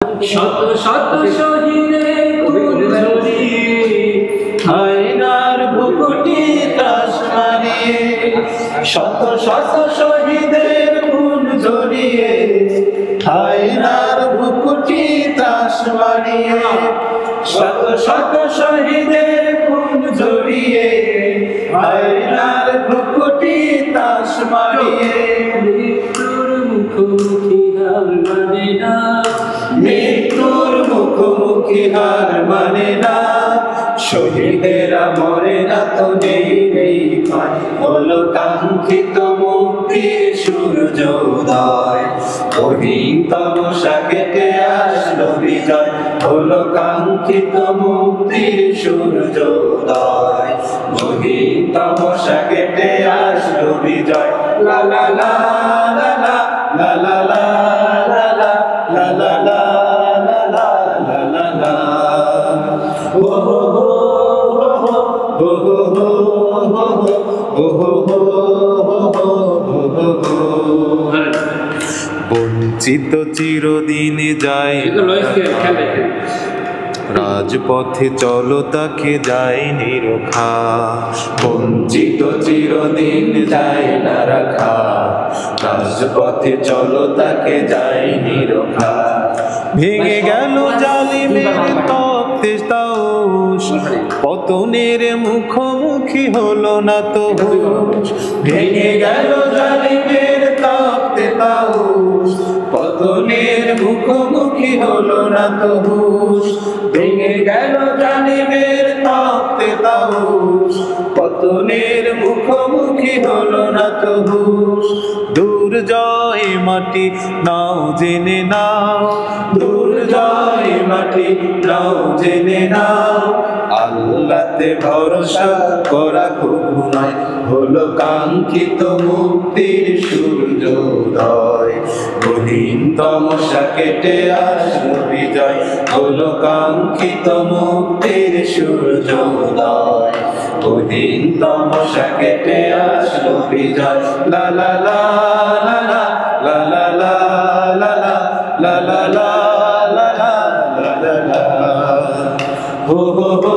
শত শত শহীদের খুন ঝরিয়ে হায়নার বুকুটি ত্রাস মারিয়ে, শত শত শহীদের খুন ঝরিয়ে হায়নার বুকুটি ত্রাস মারিয়ে, শত শত শহীদের খুন ঝরিয়ে হায়নার বুকুটি ত্রাস মারিয়ে। মৃত্যুর মুখোমুখি হার মানে না, মৃত্যুর মুখোমুখি হার মানে না, শহীদেরা মরে না তো নেই নেই ক্ষয়, হলো কাঙ্ক্ষিত মুক্তির সূর্যোদয়। কঠিন তমসা কেটে আসলো বিজয়, হলো কাঙ্ক্ষিত মুক্তির সূর্যোদয়। কঠিন তমসা কেটে আসলো বিজয়। লা লা লা লা লা লা লা লা লা লা লা লা লা লা লা লা লা। ও হো হো হো হো হো হো হো হো হো। বঞ্চিত চিরদিনে যায় রাজপথে, চলো তাকে যায় নিরখা। বঞ্চিত চিরদিন যায় না রাখা, রাজপথে চলো তাকে যায় নিরখা। ভেঙে গেল জালিমের তপ্তে তাউস, পতনের মুখোমুখি হলো না তো হুঁশ। ভেঙে গেল জালিমের তপ্তে তাউস, পতনের মুখোমুখি হলো না তো হুঁশ। ভেঙে গেল জালিমের তপ্তে তাউস, পতনের মুখোমুখি হলো না তো হুঁশ। দুর্জয় মাটি নাও জেনে নাও, দুর্জয় মাটি নাও জেনে নাও, আল্লাহতে ভরসা করা কবু নয়, হলো কাঙ্ক্ষিত মুক্তির সূর্যোদয়। কঠিন তমসা কেটে আসলো বিজয়, হলো কাঙ্ক্ষিত মুক্তির সূর্যোদয়। কঠিন তমসা কেটে আসলো বিজয়। লা লা লা লা লা লা লা লা লা লা লা লা লা লা লা লা লা। হো হো।